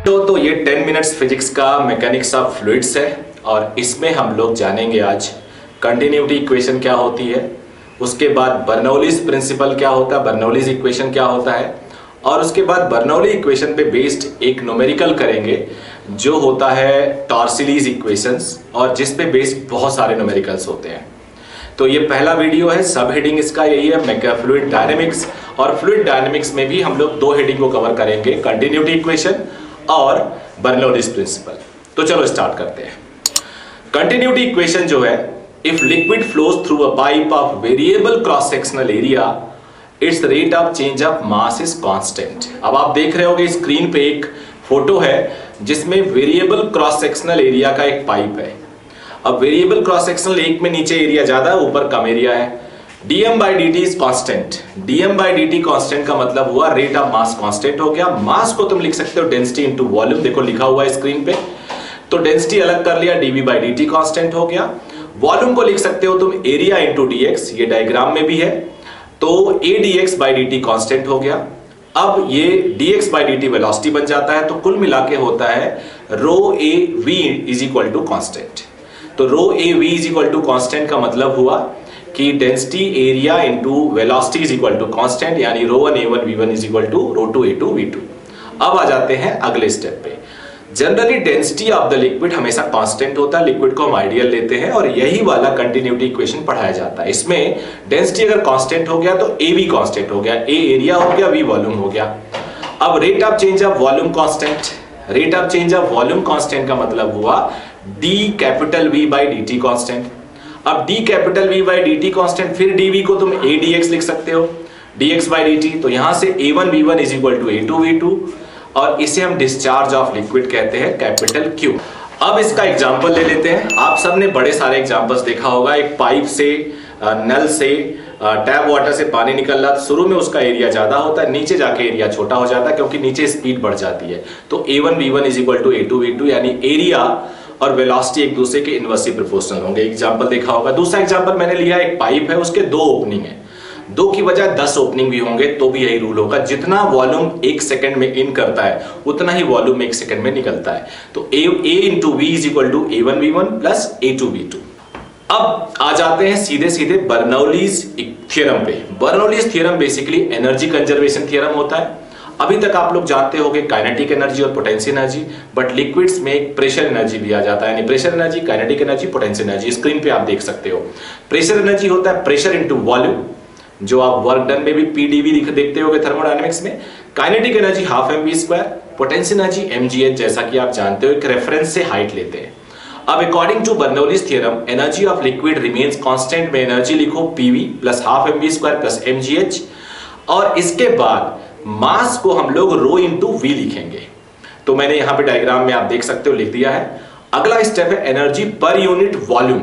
तो ये 10 minutes physics का मैकेनिक्स ऑफ फ्लूइड्स है और इसमें हम लोग जानेंगे आज कंटिन्यूटी इक्वेशन क्या होती है, उसके बाद बर्नौलीज प्रिंसिपल क्या होता है, बर्नौलीज इक्वेशन क्या होता है, और उसके बाद बर्नौली इक्वेशन पे बेस्ड एक न्यूमेरिकल करेंगे जो होता है टॉर्सिलीज इक्वेशंस, और जिस पे बेस्ड बहुत सारे न्यूमेरिकल्स होते हैं। तो ये पहला वीडियो है, सब हेडिंग इसका यही है फ्लूइड डायनेमिक्स, और फ्लूइड डायनेमिक्स में भी हम लोग दो हेडिंग को कवर करेंगे, कंटिन्यूटी इक्वेशन और बर्नौलीज प्रिंसिपल। तो चलो स्टार्ट करते हैं। कंटिन्यूटी इक्वेशन जो है, if liquid flows through a pipe of variable cross sectional area it's rate of change of mass is constant. अब आप देख रहे होगे स्क्रीन पे एक फोटो है जिसमें वेरिएबल क्रॉस सेक्शनल एरिया का एक पाइप है। अब वेरिएबल क्रॉस सेक्शनल एक में नीचे एरिया ज्यादा है, ऊपर कम एरिया है। dm by dt is constant. dm by dt constant का मतलब हुआ रेट ऑफ मास कांस्टेंट हो गया। मास को तुम लिख सकते हो डेंसिटी इनटू वॉल्यूम, देखो लिखा हुआ है स्क्रीन पे। तो डेंसिटी अलग कर लिया, dv by dt कांस्टेंट हो गया। वॉल्यूम को लिख सकते हो तुम एरिया इनटू dx, ये डायग्राम में भी है, तो a dx by dt constant हो गया। अब ये dx by dt वेलोसिटी बन जाता है, तो कुल मिला के होता है rho a v is equal to constant. तो rho a v is equal to constant का मतलब हुआ कि density area into velocity is equal to constant, यानी rho 1 a1 v1 is equal to rho 2 a2 v2। अब आ जाते हैं अगले स्टेप पे। Generally density of the liquid हमेशा कांस्टेंट होता है, लिक्विड को हम आइडियल लेते हैं और यही वाला कंटिन्यूटी इक्वेशन पढ़ाया जाता है। इसमें डेंसिटी अगर कांस्टेंट हो गया तो ए भी कांस्टेंट हो गया, ए एरिया हो गया, वी वॉल्यूम हो गया। अब rate of change of volume constant, rate of change of volume constant का मतलब हुआ D capital V by D T constant. अब D capital V by D T constant, फिर डीवी को तुम ए डी एक्स लिख सकते हो, D X by D T. तो यहां से a1 v1 is equal to a2 v2, और इसे हम डिस्चार्ज ऑफ लिक्विड कहते हैं, कैपिटल क्यू। अब इसका एग्जांपल ले लेते हैं। आप सबने बड़े सारे एग्जांपल्स देखा होगा, एक पाइप से नल से टैप वाटर से पानी निकल रहा, शुरू में उसका एरिया ज्यादा होता है, नीचे जाके एरिया छोटा हो जाता है क्योंकि नीचे स्पीड बढ़ जाती है। तो a1 v1 is equal to a2 v2, यानी एरिया और वेलोसिटी एक दूसरे के इनवर्सली प्रोपोर्शनल होंगे। एग्जांपल देखा होगा। दूसरा एग्जांपल मैंने लिया, एक पाइप है, उसके दो ओपनिंग है, दो की बजाय 10 ओपनिंग भी होंगे तो भी यही रूल होगा, जितना वॉल्यूम एक सेकंड में इन करता है उतना ही वॉल्यूम एक सेकंड में निकलता है। तो a into v is equal to a1 v1 plus a2 v2। अब आ जाते हैं सीधे सीधे बर्नौलीज थ्योरम पे। Bernoulli's theorem basically energy conservation theorem होता है। अभी तक आप लोग जानते होंगे काइनेटिक एनर्जी और पोटेंशियल एनर्जी, बट लिक्विड्स में एक प्रेशर एनर्जी भी आ जाता है, यानी pressure energy, kinetic energy, potential energy. Screen पे आप देख सकते हो। प्रेशर एनर्जी होता है प्रेशर इनटू वॉल्यूम, जो आप वर्क डन में भी पीडीवी देखते होंगे थर्मोडायनेमिक्स में। Kinetic energy half m v square, potential energy mgh, जैसा कि आप जानते हो एक रेफरेंस से हाइट लेते हैं। अब according to Bernoulli's theorem, energy of liquid remains constant में एनर्जी लिखो pv plus half m v square plus mgh, और इसके बाद मास को हम लोग रो इंटू वी लिखेंगे। तो मैंने यहां पे डायग्राम में आप देख सकते हो लिख दिया है। अगला स्टेप है एनर्जी पर यूनिट वॉल्यूम,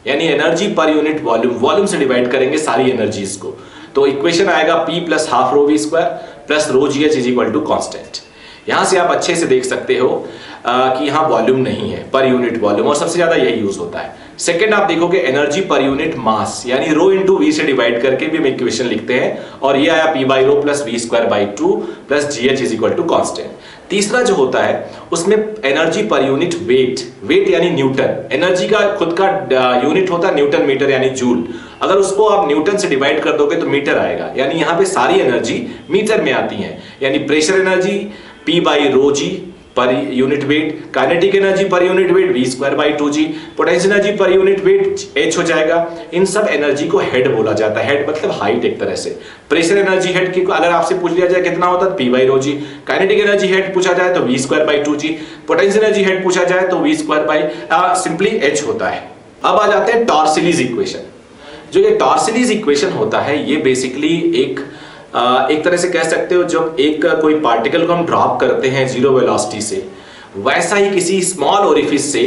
यानी energy per unit volume, volume से डिवाइड करेंगे सारी एनर्जीज को। तो इक्वेशन आएगा P plus half rho v square plus rho g h is equal to constant. यहां से आप अच्छे से देख सकते हो कि यहां वॉल्यूम नहीं है, पर यूनिट वॉल्यूम, और सबसे ज्यादा यही यूज होता है। सेकंड आप देखोगे एनर्जी पर यूनिट मास, यानी रो इंटू वी से डिवाइड करके भी हम इक्वेशन लिखते हैं, और ये आया P by rho plus v square by 2 plus g h is equal to constant. तीसरा जो होता है उसमें energy per unit weight, weight यानी न्यूटन, एनर्जी का खुद का यूनिट होता है न्यूटन मीटर यानी जूल। अगर उसको आप न्यूटन से डिवाइड कर दोगे तो मीटर आएगा, यानी यहाँ पे सारी एनर्जी मीटर में आती है, यानी pressure energy P by rho g per unit weight, kinetic energy per unit weight v square by 2g, potential energy per unit weight h हो जाएगा। इन सब एनर्जी को हेड बोला जाता है, हेड मतलब हाइट एक तरह से। प्रेशर एनर्जी हेड की अगर आपसे पूछ लिया जाए कितना होता है, p by rho g. Kinetic energy head पूछा जाए तो v square by 2g, potential energy head पूछा जाए तो v square by simply h होता है। अब आ जाते हैं टॉर्सिलीज इक्वेशन। जो ये टॉर्सिलीज इक्वेशन होता है, ये बेसिकली एक तरह से कह सकते हो जब एक कोई पार्टिकल को हम ड्रॉप करते हैं जीरो वेलोसिटी से, वैसा ही किसी स्मॉल ओरिफिस से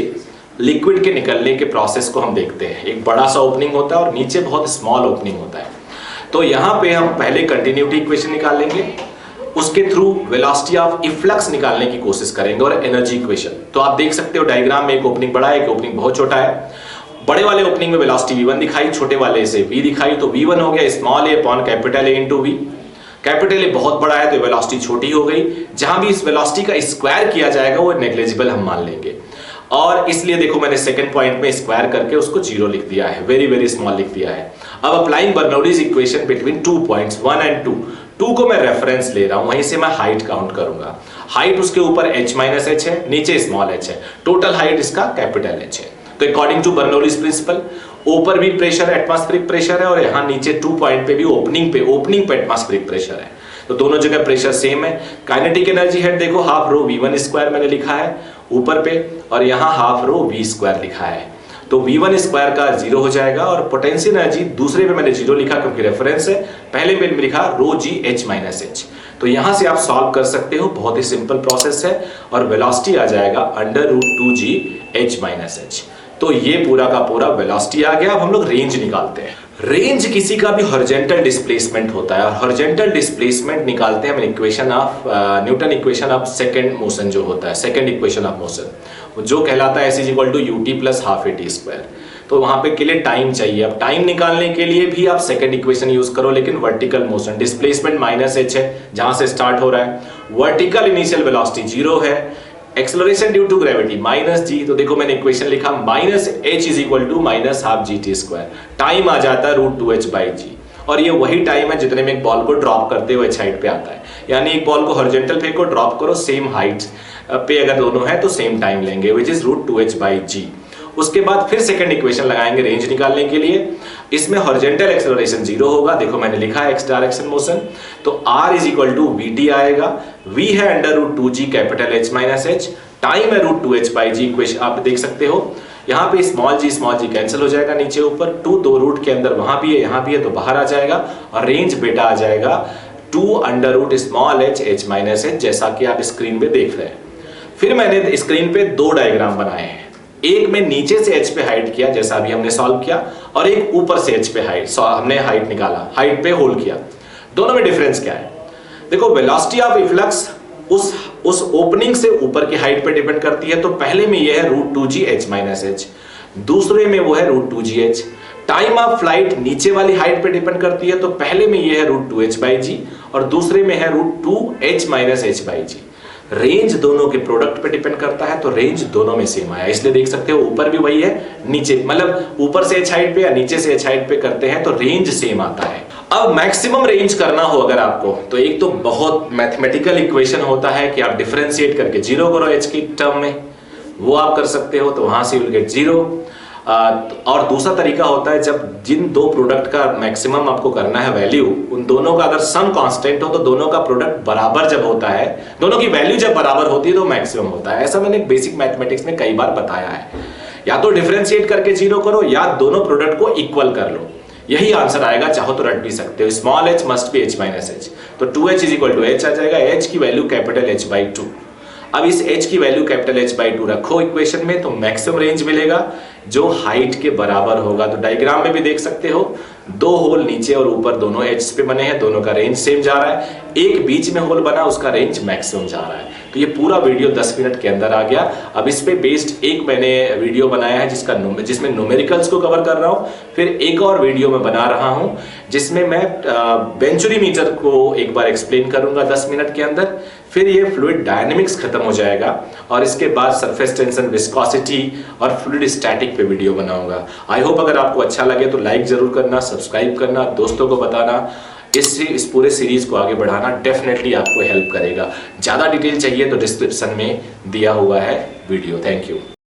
लिक्विड के निकलने के प्रोसेस को हम देखते हैं। एक बड़ा सा ओपनिंग होता है और नीचे बहुत स्मॉल ओपनिंग होता है। तो यहाँ पे हम पहले कंटिन्यूटी इक्वेशन निकाल लेंगे, उसके थ्रू वेलोसिटी ऑफ इफ्लक्स निकालने की कोशिश करेंगे, और एनर्जी इक्वेशन। तो आप देख सकते हो डायग्राम में एक ओपनिंग बड़ा है, एक ओपनिंग बहुत छोटा है। बड़े वाले ओपनिंग में वेलोसिटी v1 दिखाई, छोटे वाले से v दिखाई, तो v1 हो गया small a upon capital A into v. Capital A बहुत बड़ा है तो वेलोसिटी छोटी हो गई, जहां भी इस वेलोसिटी का स्क्वायर किया जाएगा वो नेग्लिजिबल हम मान लेंगे, और इसलिए देखो मैंने सेकंड पॉइंट में स्क्वायर करके उसको 0 लिख दिया है, वेरी वेरी स्मॉल लिख दिया है। अब applying Bernoulli's equation between 2 points 1 and 2 को मैं रेफरेंस ले रहा हूं, वहीं से मैं हाइट काउंट करूंगा। हाइट उसके ऊपर h माइनस एच है, नीचे स्मॉल h है, टोटल हाइट इसका कैपिटल H है। तो अकॉर्डिंग टू बर्नौलीज प्रिंसिपल ऊपर भी प्रेशर एटमॉस्फेरिक प्रेशर है और यहाँ नीचे 2 पॉइंट पे भी ओपनिंग पे एटमॉस्फेरिक प्रेशर है, तो दोनों जगह प्रेशर सेम है। काइनेटिक एनर्जी हेड देखो हाफ रो v1 स्क्वायर मैंने लिखा है ऊपर पे, और यहाँ हाफ रो v स्क्वायर लिखा है, तो v1 स्क्वायर का 0 हो जाएगा, और पोटेंशियल एनर्जी दूसरे पे मैंने 0 लिखा क्योंकि रेफरेंस है, पहले पे लिखा रो g h माइनस एच। तो यहां से आप सॉल्व कर सकते हो, बहुत ही सिंपल प्रोसेस है, और वेलोसिटी आ जाएगा √2g h माइनस एच। तो ये पूरा का पूरा वेलोसिटी आ गया। अब हम लोग रेंज निकालते हैं। रेंज किसी का भी हॉरिजॉन्टल डिस्प्लेसमेंट होता है, और हॉरिजॉन्टल डिस्प्लेसमेंट निकालते हैं हम equation of Newton equation of second motion जो होता है, सेकंड इक्वेशन ऑफ मोशन जो कहलाता है s = ut + ½ at²। तो वहां पे के लिए टाइम चाहिए। अब टाइम निकालने के लिए भी आप सेकंड इक्वेशन यूज करो, लेकिन वर्टिकल मोशन डिस्प्लेसमेंट -h है जहां से स्टार्ट हो रहा है, वर्टिकल इनिशियल वेलोसिटी 0 है, acceleration due to gravity -g। तो देखो मैंने इक्वेशन लिखा -h = -12gt²। टाइम आ जाता है √2h/g, और ये वही टाइम है जितने में एक बॉल को ड्रॉप करते हुए हाइट पे आता है। यानी एक बॉल को हॉरिजॉन्टल फेंको, ड्रॉप करो, सेम हाइट पे अगर दोनों है तो सेम टाइम लेंगे, विच इज √2h/g। उसके बाद फिर सेकंड इक्वेशन लगाएंगे रेंज निकालने के लिए। इसमें हॉरिजॉन्टल एक्सेलरेशन 0 होगा, देखो मैंने लिखा है x डायरेक्शन मोशन, तो r = vt आएगा, v है √2g capital h minus h, time है √2h/g। इक्वेशन आप देख सकते हो यहाँ पे स्मॉल g कैंसिल हो जाएगा, नीचे ऊपर 2 दो रूट के अंदर वहां भी है यहाँ भी है तो बाहर आ जाएगा, और रेंज बेटा आ जाएगा 2√h h माइनस h, जैसा कि आप स्क्रीन पे देख रहे हैं। फिर मैंने स्क्रीन पे 2 डायग्राम बनाए हैं, एक में नीचे से h पे हाइट किया जैसा अभी हमने सॉल्व किया, और एक ऊपर से h पे हाइट हमने हाइट निकाला, हाइट पे होल किया। दोनों में डिफरेंस क्या है? देखो वेलोसिटी ऑफ इफ्लक्स उस ओपनिंग से ऊपर की हाइट पे डिपेंड करती है, तो पहले में यह है √2g h माइनस h, दूसरे में वो है √2g h। Time of flight नीचे वाली हाइट पे डिपेंड करती है, तो पहले में यह है √2h/g और दूसरे में है √2h माइनस h/g। रेंज दोनों के प्रोडक्ट पे डिपेंड करता है, तो रेंज दोनों में सेम आया, इसलिए देख सकते हो ऊपर भी वही है, नीचे मतलब ऊपर से h हाइट पे या नीचे से h हाइट पे करते हैं तो रेंज सेम आता है। अब मैक्सिमम रेंज करना हो अगर आपको, तो एक तो बहुत मैथमेटिकल इक्वेशन होता है कि आप डिफरेंशिएट करके 0 करो h की टर्म में, वो आप कर सकते हो, तो वहां से यू विल गेट 0। और दूसरा तरीका होता है जब जिन दो प्रोडक्ट का मैक्सिमम आपको करना है वैल्यू, उन दोनों का अगर सम कांस्टेंट हो तो दोनों का प्रोडक्ट बराबर जब होता है, दोनों की वैल्यू जब बराबर होती है तो मैक्सिमम होता है। ऐसा मैंने बेसिक मैथमेटिक्स में कई बार बताया है। या तो डिफरेंशिएट करके 0 करो या दोनों प्रोडक्ट को इक्वल कर लो, यही आंसर आएगा। चाहो तो रट भी सकते हो, small h must be h minus h, तो 2h = h आ जाएगा, h की वैल्यू कैपिटल h/2। अब इस h की वैल्यू कैपिटल h/2 रखो इक्वेशन में, तो मैक्सिमम रेंज मिलेगा जो हाइट के बराबर होगा। तो डायग्राम में भी देख सकते हो 2 होल नीचे और ऊपर दोनों एज पे बने हैं, दोनों का रेंज सेम जा रहा है, एक बीच में होल बना उसका रेंज मैक्सिमम जा रहा है। तो ये पूरा वीडियो 10 मिनट के अंदर आ गया। अब इस पे बेस्ड एक मैंने वीडियो बनाया है जिसमें न्यूमेरिकल्स को कवर कर रहा हूँ, फिर एक और वीडियो में बना रहा हूँ जिसमें मैं बेंचुरीमीटर को एक बार एक्सप्लेन करूंगा 10 मिनट के अंदर। फिर ये फ्लूइड डायनेमिक्स खत्म हो जाएगा और इसके बाद सरफेस टेंशन, विस्कोसिटी और फ्लूइड स्टैटिक पे वीडियो बनाऊंगा। आई होप अगर आपको अच्छा लगे तो लाइक जरूर करना, सब्सक्राइब करना, दोस्तों को बताना, इस पूरे सीरीज को आगे बढ़ाना डेफिनेटली आपको हेल्प करेगा। ज़्यादा डिटेल चाहिए तो डिस्क्रिप्शन में दिया हुआ है वीडियो। Thank you.